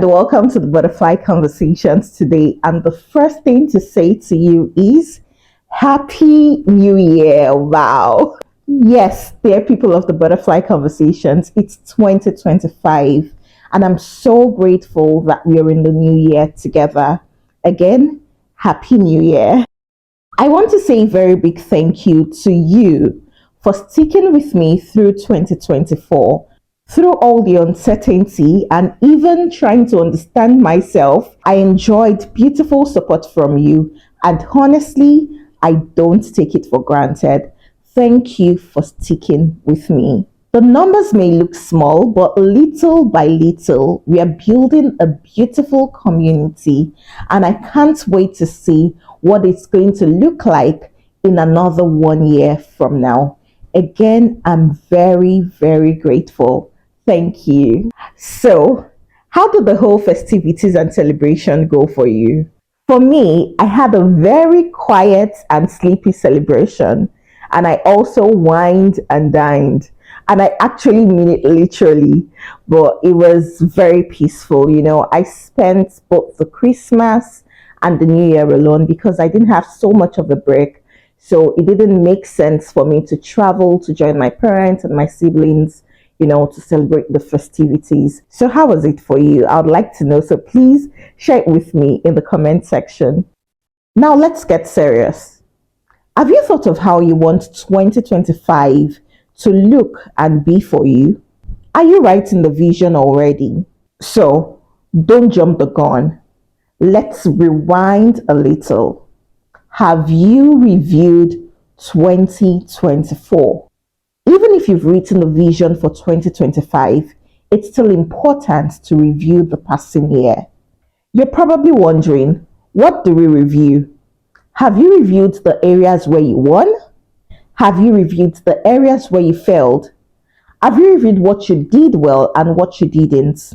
and welcome to the Butterfly Conversations today. And the first thing to say to you is Happy New Year. Wow. Yes, dear people of the Butterfly Conversations, it's 2025, and I'm so grateful that we're in the new year together. Again, Happy New Year. I want to say a very big thank you to you for sticking with me through 2024. Through all the uncertainty and even trying to understand myself, I enjoyed beautiful support from you. And honestly, I don't take it for granted. Thank you for sticking with me. The numbers may look small, but little by little, we are building a beautiful community. And I can't wait to see what it's going to look like in another 1 year from now. Again, I'm very, very grateful. Thank you. So, how did the whole festivities and celebration go for you? For me, I had a very quiet and sleepy celebration, and I also wined and dined. And I actually mean it literally, but it was very peaceful. I spent both the Christmas and the New Year alone because I didn't have so much of a break. So it didn't make sense for me to travel to join my parents and my siblings, to celebrate the festivities. So how was it for you? I would like to know. So please share it with me in the comment section. Now let's get serious. Have you thought of how you want 2025 to look and be for you? Are you writing the vision already? So don't jump the gun. Let's rewind a little. Have you reviewed 2024? Even if you've written a vision for 2025, it's still important to review the passing year. You're probably wondering, what do we review? Have you reviewed the areas where you won? Have you reviewed the areas where you failed? Have you reviewed what you did well and what you didn't?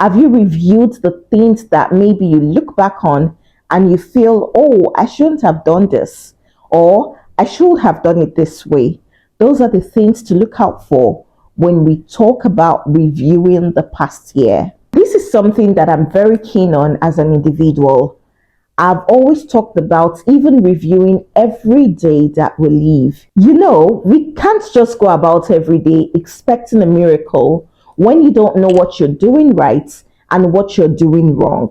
Have you reviewed the things that maybe you look back on and you feel, oh, I shouldn't have done this, or I should have done it this way? Those are the things to look out for when we talk about reviewing the past year. This is something that I'm very keen on as an individual. I've always talked about even reviewing every day that we live. We can't just go about every day expecting a miracle when you don't know what you're doing right and what you're doing wrong.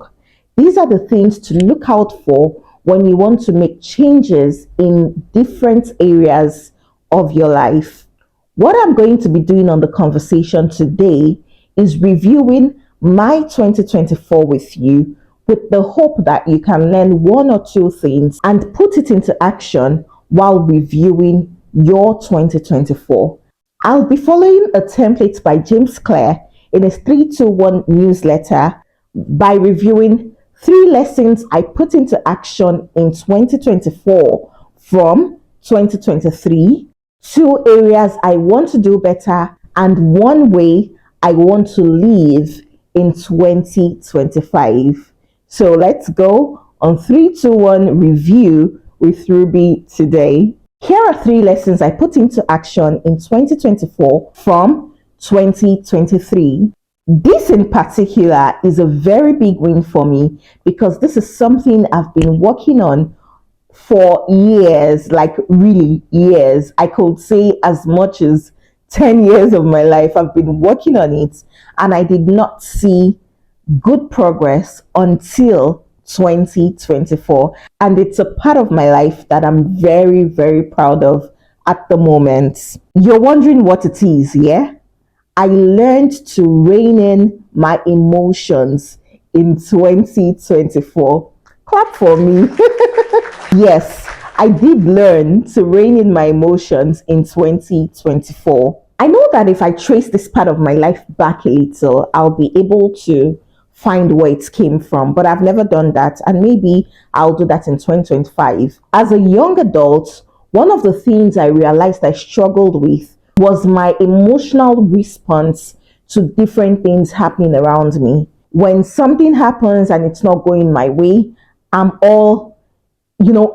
These are the things to look out for when you want to make changes in different areas of your life. What I'm going to be doing on the conversation today is reviewing my 2024 with you, with the hope that you can learn one or two things and put it into action while reviewing your 2024. I'll be following a template by James Clear in his 321 newsletter by reviewing 3 lessons I put into action in 2024 from 2023, 2 areas I want to do better, and 1 way I want to live in 2025. So let's go on 3, 2, 1 review with Ruby today. Here are 3 lessons I put into action in 2024 from 2023. This in particular is a very big win for me because this is something I've been working on for years, like really years. I could say as much as 10 years of my life I've been working on it, and I did not see good progress until 2024. And it's a part of my life that I'm very, very proud of at the moment. You're wondering what it is, yeah? I learned to rein in my emotions in 2024. Clap for me. Yes, I did learn to rein in my emotions in 2024. I know that if I trace this part of my life back a little, I'll be able to find where it came from, but I've never done that, and maybe I'll do that in 2025. As a young adult, one of the things I realized I struggled with was my emotional response to different things happening around me. When something happens and it's not going my way,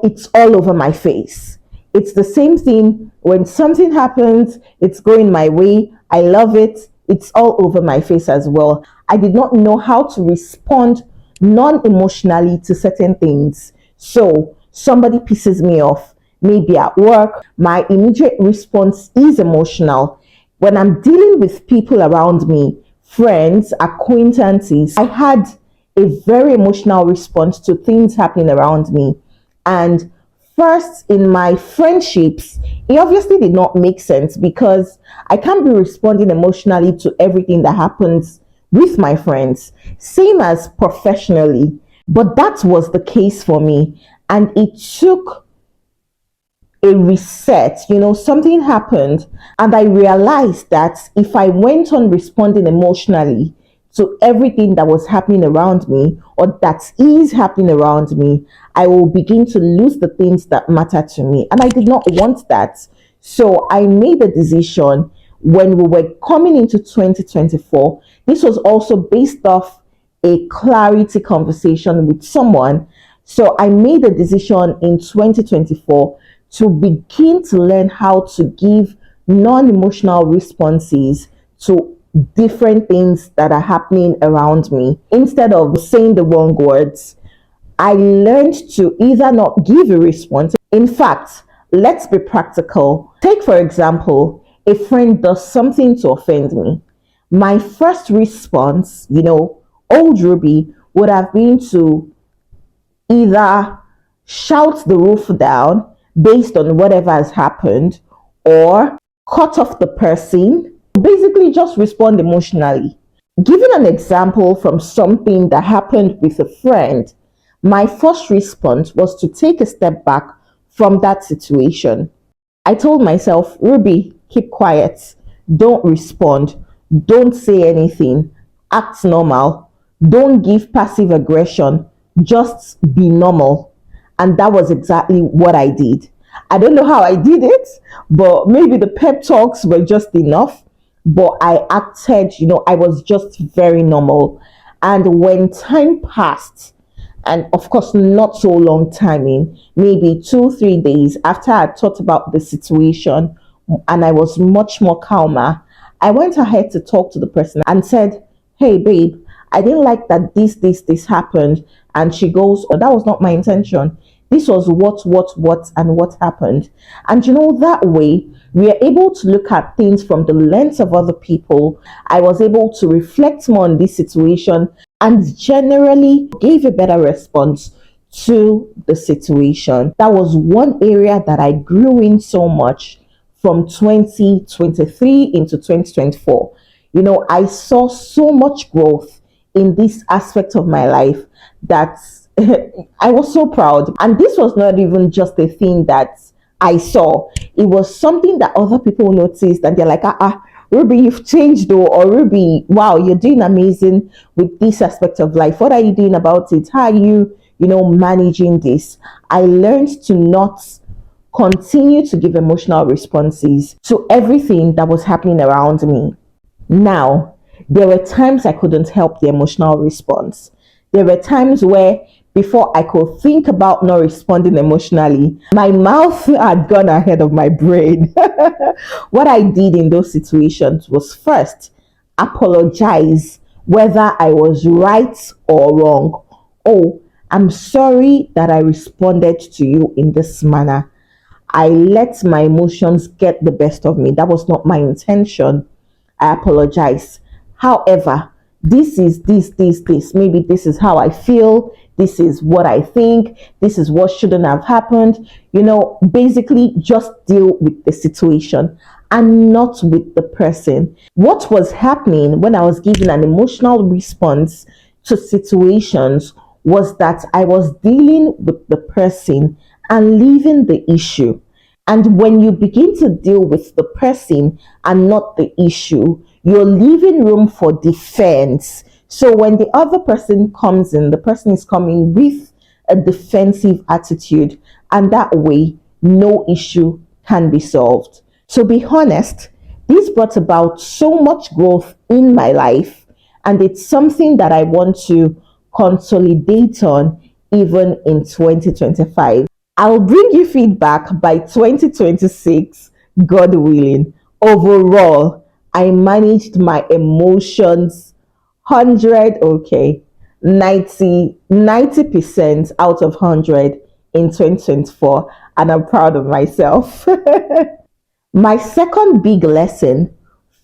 it's all over my face. It's the same thing when something happens, it's going my way, I love it, it's all over my face as well. I did not know how to respond non-emotionally to certain things. So somebody pisses me off, maybe at work, my immediate response is emotional. When I'm dealing with people around me, friends, acquaintances, I had a very emotional response to things happening around me. And first, in my friendships, it obviously did not make sense because I can't be responding emotionally to everything that happens with my friends, same as professionally. But that was the case for me. And it took a reset. Something happened, and I realized that if I went on responding emotionally to everything that was happening around me or that is happening around me, I will begin to lose the things that matter to me. And I did not want that. So I made a decision when we were coming into 2024. This was also based off a clarity conversation with someone. So I made a decision in 2024 to begin to learn how to give non emotional responses to different things that are happening around me. Instead of saying the wrong words, I learned to either not give a response. In fact, let's be practical. Take, for example, a friend does something to offend me. My first response, old Ruby, would have been to either shout the roof down based on whatever has happened or cut off the person, basically just respond emotionally. Giving an example from something that happened with a friend, my first response was to take a step back from that situation. I told myself, Ruby, keep quiet, don't respond, don't say anything, act normal, don't give passive aggression, just be normal. And that was exactly what I did. I don't know how I did it, but maybe the pep talks were just enough. But I acted, I was just very normal. And when time passed, and of course, not so long timing, maybe 2, 3 days after I thought about the situation and I was much more calmer, I went ahead to talk to the person and said, Hey, babe, I didn't like that this happened. And she goes, Oh, that was not my intention. This was and what happened. And that way, we are able to look at things from the lens of other people. I was able to reflect more on this situation and generally gave a better response to the situation. That was one area that I grew in so much from 2023 into 2024. I saw so much growth in this aspect of my life that I was so proud. And this was not even just a thing that I saw, it was something that other people noticed and they're like, Ruby, you've changed though, or Ruby, wow, you're doing amazing with this aspect of life. What are you doing about it? How are you, managing this? I learned to not continue to give emotional responses to everything that was happening around me. Now, there were times I couldn't help the emotional response. There were times where before I could think about not responding emotionally, my mouth had gone ahead of my brain. What I did in those situations was first apologize whether I was right or wrong. Oh, I'm sorry that I responded to you in this manner. I let my emotions get the best of me. That was not my intention. I apologize. However, this is this. Maybe this is how I feel. This is what I think. This is what shouldn't have happened. Basically just deal with the situation and not with the person. What was happening when I was giving an emotional response to situations was that I was dealing with the person and leaving the issue. And when you begin to deal with the person and not the issue, you're leaving room for defense. So when the other person comes in, the person is coming with a defensive attitude, and that way, no issue can be solved. To be honest, this brought about so much growth in my life, and it's something that I want to consolidate on even in 2025. I'll bring you feedback by 2026, God willing. Overall, I managed my emotions 100, okay, 90% out of 100 in 2024, and I'm proud of myself. My second big lesson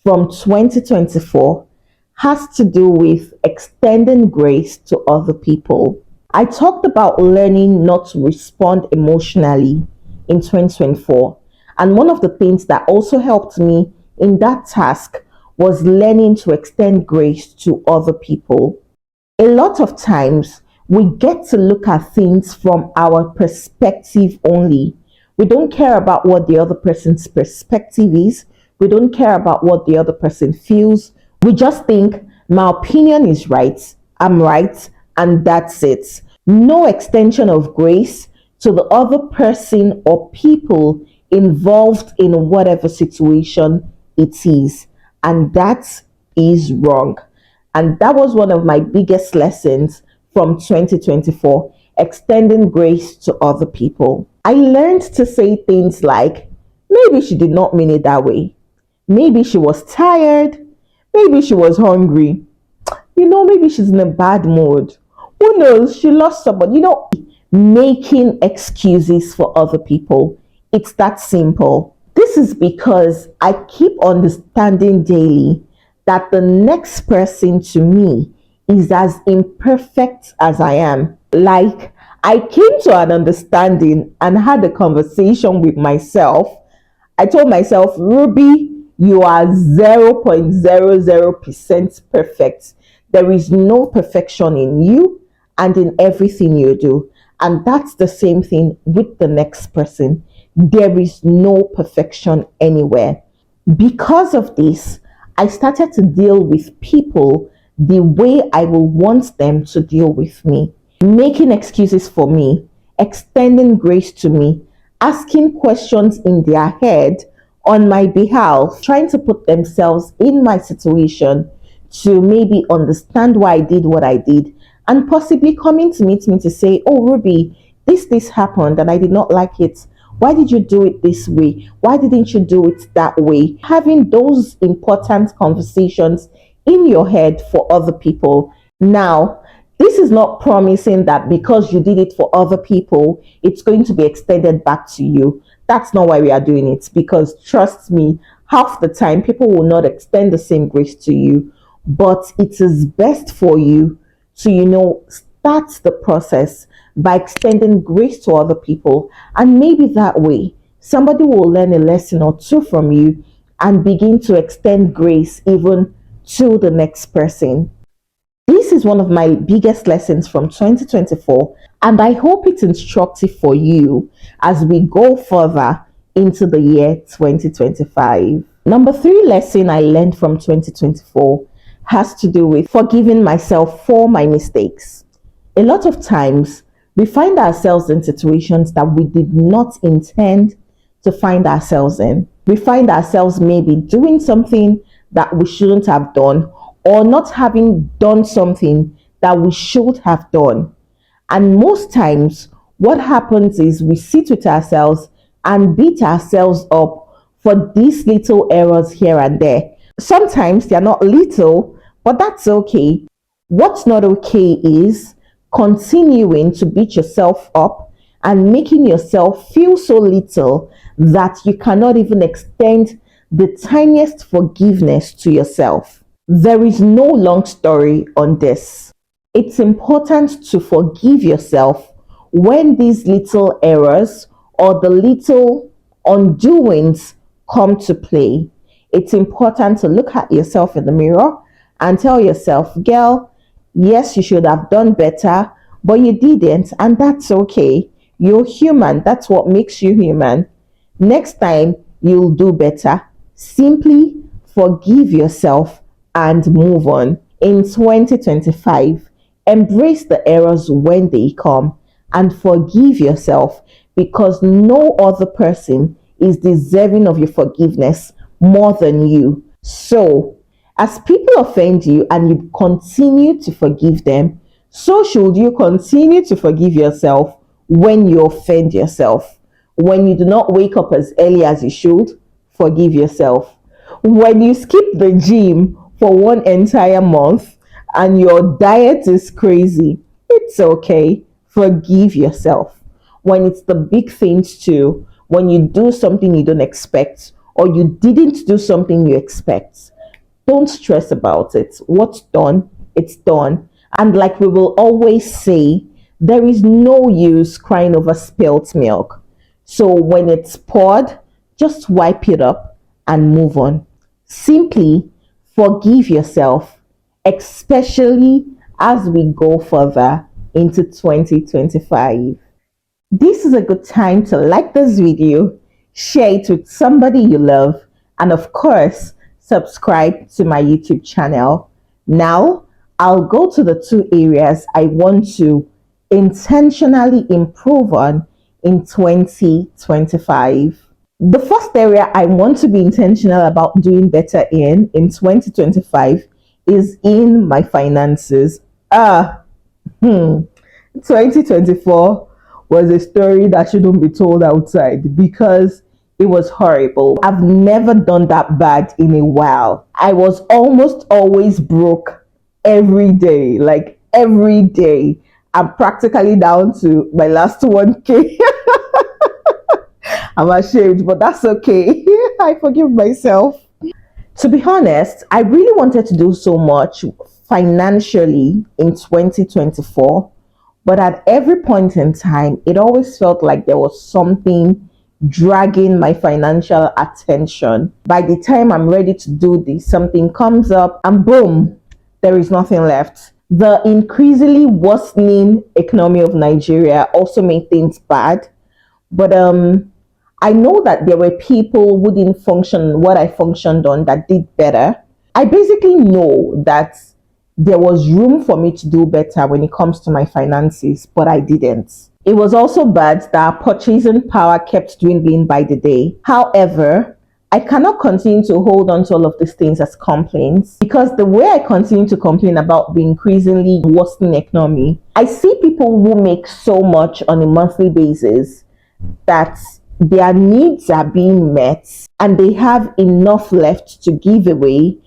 from 2024 has to do with extending grace to other people. I talked about learning not to respond emotionally in 2024. And one of the things that also helped me in that task was learning to extend grace to other people. A lot of times we get to look at things from our perspective only. We don't care about what the other person's perspective is. We don't care about what the other person feels. We just think my opinion is right, I'm right, and that's it. No extension of grace to the other person or people involved in whatever situation it is. And that is wrong. And that was one of my biggest lessons from 2024, extending grace to other people. I learned to say things like, maybe she did not mean it that way. Maybe she was tired. Maybe she was hungry. Maybe she's in a bad mood. Who knows? She lost someone. Making excuses for other people. It's that simple. This is because I keep understanding daily that the next person to me is as imperfect as I am. Like, I came to an understanding and had a conversation with myself. I told myself, Ruby, you are 0.00% perfect. There is no perfection in you and in everything you do. And that's the same thing with the next person. There is no perfection anywhere. Because of this, I started to deal with people the way I will want them to deal with me, making excuses for me, extending grace to me, asking questions in their head on my behalf, trying to put themselves in my situation to maybe understand why I did what I did, and possibly coming to meet me to say, oh, Ruby, this happened and I did not like it. Why did you do it this way? Why didn't you do it that way? Having those important conversations in your head for other people. Now, this is not promising that because you did it for other people, it's going to be extended back to you. That's not why we are doing it, because trust me, half the time people will not extend the same grace to you. But it is best for you to, start the process by extending grace to other people. And maybe that way, somebody will learn a lesson or two from you and begin to extend grace even to the next person. This is one of my biggest lessons from 2024, and I hope it's instructive for you as we go further into the year 2025. Number three lesson I learned from 2024 has to do with forgiving myself for my mistakes. A lot of times, we find ourselves in situations that we did not intend to find ourselves in. We find ourselves maybe doing something that we shouldn't have done, or not having done something that we should have done. And most times, what happens is we sit with ourselves and beat ourselves up for these little errors here and there. Sometimes they're not little, but that's okay. What's not okay is continuing to beat yourself up and making yourself feel so little that you cannot even extend the tiniest forgiveness to yourself. There is no long story on this. It's important to forgive yourself when these little errors or the little undoings come to play. It's important to look at yourself in the mirror and tell yourself, girl, yes, you should have done better, but you didn't, and that's okay. You're human. That's what makes you human. Next time, you'll do better. Simply forgive yourself and move on. In 2025, embrace the errors when they come and forgive yourself, because no other person is deserving of your forgiveness more than you. So, as people offend you and you continue to forgive them, so should you continue to forgive yourself when you offend yourself. When you do not wake up as early as you should, forgive yourself. When you skip the gym for one entire month and your diet is crazy, it's okay. Forgive yourself. When it's the big things too, when you do something you don't expect or you didn't do something you expect, don't stress about it. What's done, it's done. And like we will always say, there is no use crying over spilt milk. So when it's poured, just wipe it up and move on. Simply forgive yourself, especially as we go further into 2025. This is a good time to like this video, share it with somebody you love, and of course, subscribe to my YouTube channel. Now, I'll go to the two areas I want to intentionally improve on in 2025. The first area I want to be intentional about doing better in 2025 is in my finances. 2024 was a story that shouldn't be told outside because it was horrible. I've never done that bad in a while. I was almost always broke every day, like every day. I'm practically down to my last 1K. I'm ashamed, but that's okay. I forgive myself. To be honest, I really wanted to do so much financially in 2024, but at every point in time, it always felt like there was something dragging my financial attention. By the time I'm ready to do this, something comes up and boom, there is nothing left. The increasingly worsening economy of Nigeria also made things bad, but I know that there were people who didn't function what I functioned on that did better. I basically know that there was room for me to do better when it comes to my finances, but I didn't. It was also bad that our purchasing power kept dwindling by the day. However, I cannot continue to hold on to all of these things as complaints because the way I continue to complain about the increasingly worsening economy, I see people who make so much on a monthly basis that their needs are being met and they have enough left to give away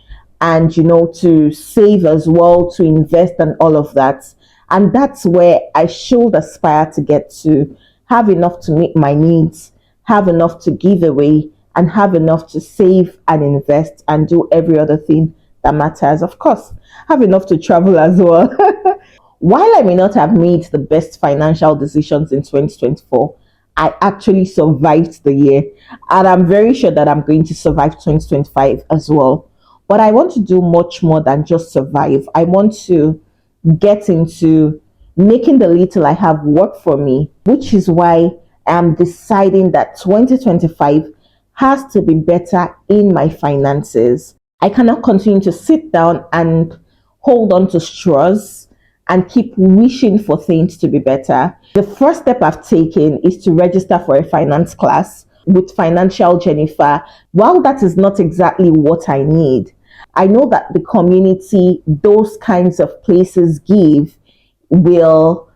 and to save as well, to invest and all of that. And that's where I should aspire to get to: have enough to meet my needs, have enough to give away, and have enough to save and invest and do every other thing that matters. Of course, have enough to travel as well. While I may not have made the best financial decisions in 2024, I actually survived the year, and I'm very sure that I'm going to survive 2025 as well. But I want to do much more than just survive. I want to get into making the little I have work for me, which is why I'm deciding that 2025 has to be better in my finances. I cannot continue to sit down and hold on to straws and keep wishing for things to be better. The first step I've taken is to register for a finance class with Financial Jennifer. While that is not exactly what I need, I know that the community those kinds of places give will,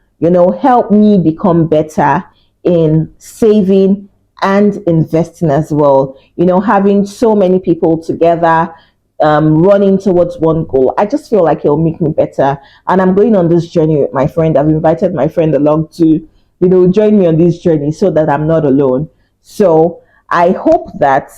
help me become better in saving and investing as well. Having so many people together, running towards one goal, I just feel like it'll make me better. And I'm going on this journey with my friend. I've invited my friend along to, join me on this journey so that I'm not alone. So I hope that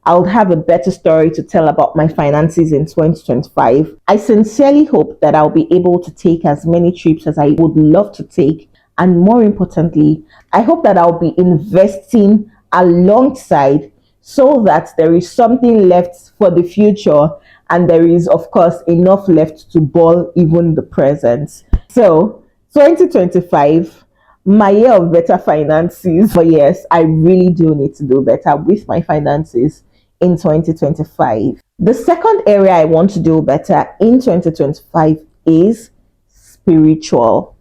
I'll have a better story to tell about my finances in 2025. I sincerely hope that I'll be able to take as many trips as I would love to take. And more importantly, I hope that I'll be investing alongside so that there is something left for the future and there is, of course, enough left to ball even the present. So, 2025, my year of better finances. But yes, I really do need to do better with my finances in 2025. The second area I want to do better in 2025 is spiritual.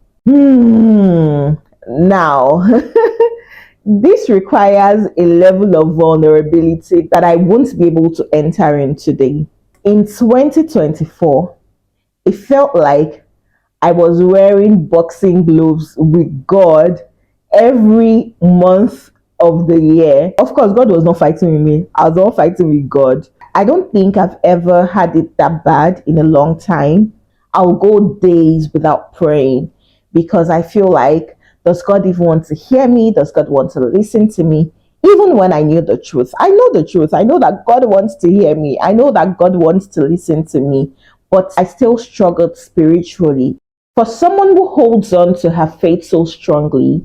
Now, this requires a level of vulnerability that I won't be able to enter in today. In 2024, it felt like I was wearing boxing gloves with God every month of the year. Of course, God was not fighting with me. I was all fighting with God. I don't think I've ever had it that bad in a long time. I'll go days without praying because I feel like, does God even want to hear me? Does God want to listen to me? Even when I knew the truth, I know the truth. I know that God wants to hear me. I know that God wants to listen to me, but I still struggled spiritually. For someone who holds on to her faith so strongly,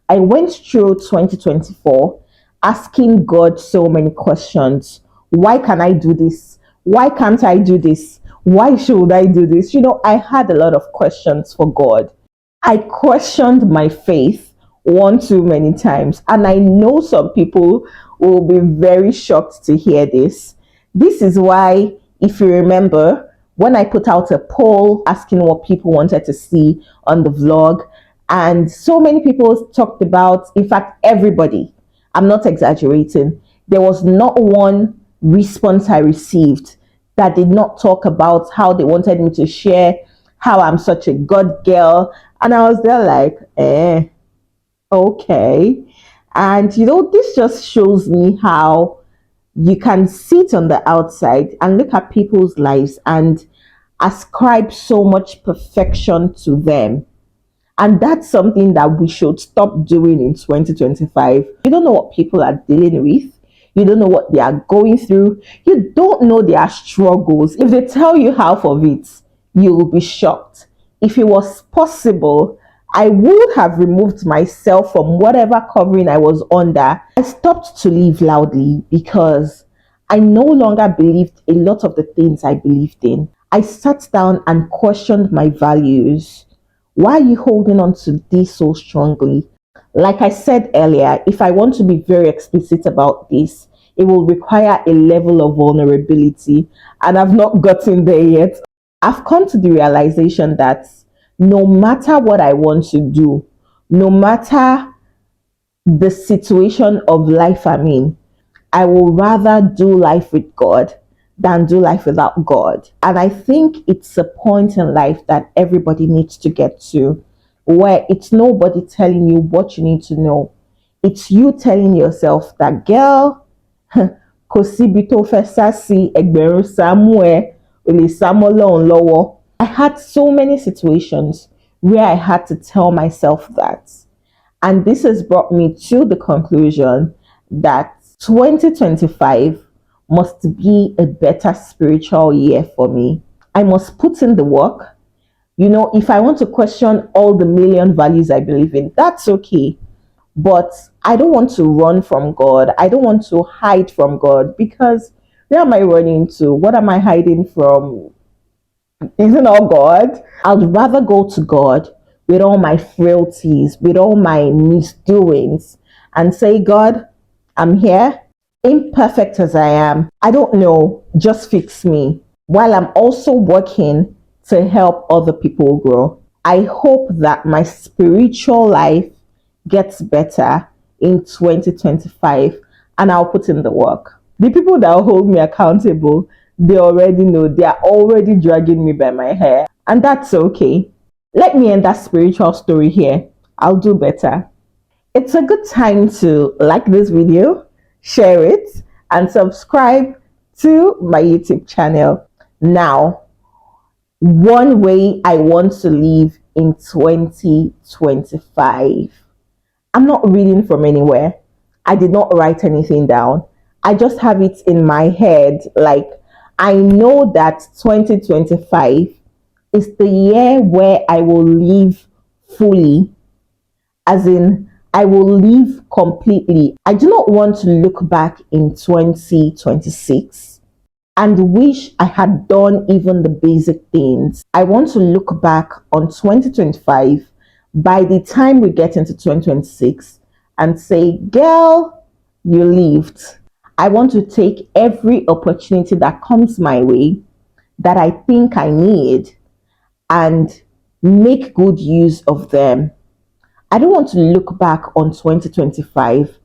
I went through 2024 asking God so many questions. Why can I do this? Why can't I do this? Why should I do this? I had a lot of questions for God. I questioned my faith one too many times. And I know some people will be very shocked to hear this. This is why, if you remember, when I put out a poll asking what people wanted to see on the vlog, and so many people talked about, in fact, everybody, I'm not exaggerating, there was not one response I received that did not talk about how they wanted me to share how I'm such a God girl. And I was there like, okay. And this just shows me how you can sit on the outside and look at people's lives and ascribe so much perfection to them. And that's something that we should stop doing in 2025. You don't know what people are dealing with. You don't know what they are going through. You don't know their struggles. If they tell you half of it, you will be shocked. If it was possible, I would have removed myself from whatever covering I was under. I stopped to live loudly because I no longer believed a lot of the things I believed in. I sat down and questioned my values. Why are you holding on to this so strongly? Like I said earlier, if I want to be very explicit about this, it will require a level of vulnerability, and I've not gotten there yet. I've come to the realization that no matter what I want to do, no matter the situation of life I'm in, I will rather do life with God than do life without God. And I think it's a point in life that everybody needs to get to where it's nobody telling you what you need to know. It's you telling yourself that, girl, kò síbi tó fẹ́ sá sí ẹgbẹ̀rún Samuel ò lè sá mọ́ Ọlọ́run lọ́wọ́. I had so many situations where I had to tell myself that. And this has brought me to the conclusion that 2025 must be a better spiritual year for me. I must put in the work. If I want to question all the million values I believe in, that's okay. But I don't want to run from God. I don't want to hide from God because where am I running to? What am I hiding from? Isn't all God? I'd rather go to God with all my frailties, with all my misdoings, and say, God, I'm here, imperfect as I am. I don't know, just fix me. While I'm also working to help other people grow. I hope that my spiritual life gets better in 2025 and I'll put in the work. The people that hold me accountable, they already know, they are already dragging me by my hair, and that's okay. Let me end that spiritual story here. I'll do better. It's a good time to like this video, share it, and subscribe to my YouTube channel. Now, one way I want to live in 2025. I'm not reading from anywhere. I did not write anything down. I just have it in my head. Like, I know that 2025 is the year where I will live fully, as in, I will live completely. I do not want to look back in 2026 and wish I had done even the basic things. I want to look back on 2025 by the time we get into 2026 and say, girl, you lived. I want to take every opportunity that comes my way that I think I need and make good use of them. I don't want to look back on 2025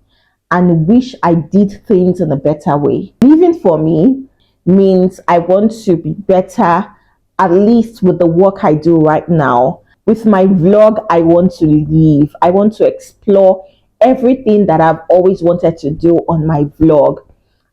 and wish I did things in a better way. Living for me means I want to be better, at least with the work I do right now. With my vlog, I want to live. I want to explore everything that I've always wanted to do on my vlog.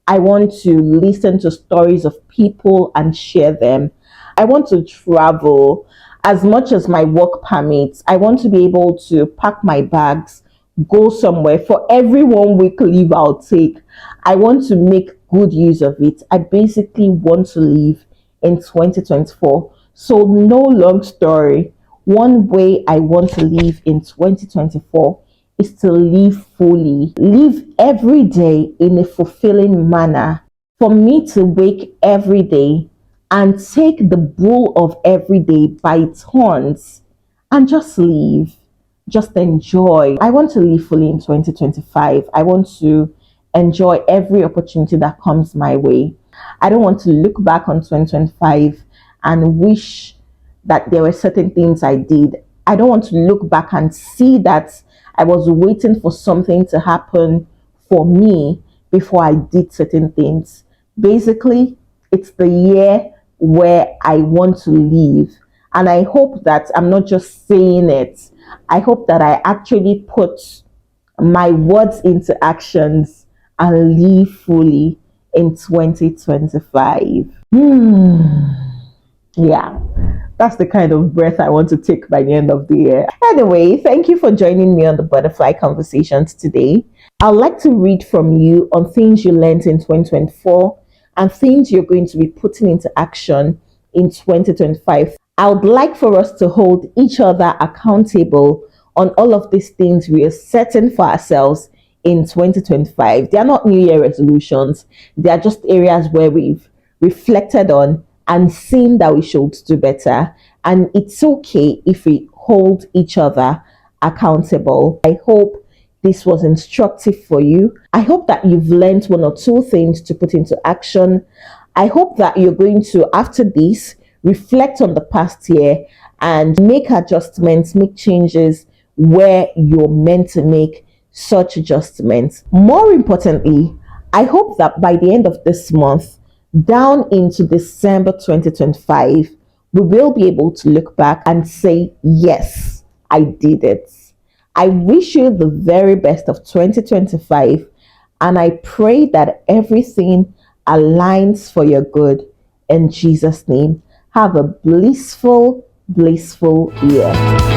I want to listen to stories of people and share them. I want to travel as much as my work permits. I want to be able to pack my bags, go somewhere. For every 1 week leave I'll take, I want to make good use of it. I basically want to live in 2024. So, no long story. One way I want to live in 2024 is to live fully, live every day in a fulfilling manner. For me to wake every day and take the bull of every day by turns and just live, just enjoy. I want to live fully in 2025. I want to enjoy every opportunity that comes my way. I don't want to look back on 2025 and wish that there were certain things I did. I don't want to look back and see that I was waiting for something to happen for me before I did certain things. Basically, it's the year where I want to live. And I hope that I'm not just saying it, I hope that I actually put my words into actions and live fully in 2025. Yeah, that's the kind of breath I want to take by the end of the year. Anyway, thank you for joining me on the Butterfly Conversations today. I'd like to read from you on things you learned in 2024 and things you're going to be putting into action in 2025. I would like for us to hold each other accountable on all of these things we are setting for ourselves in 2025. They are not New Year resolutions, they are just areas where we've reflected on and seen that we should do better. And it's okay if we hold each other accountable. I hope this was instructive for you. I hope that you've learned one or two things to put into action. I hope that you're going to, after this, reflect on the past year and make adjustments, make changes where you're meant to make such adjustments. More importantly, I hope that by the end of this month, down into December 2025, we will be able to look back and say, yes, I did it. I wish you the very best of 2025, and I pray that everything aligns for your good in Jesus' name. Have a blissful, blissful year.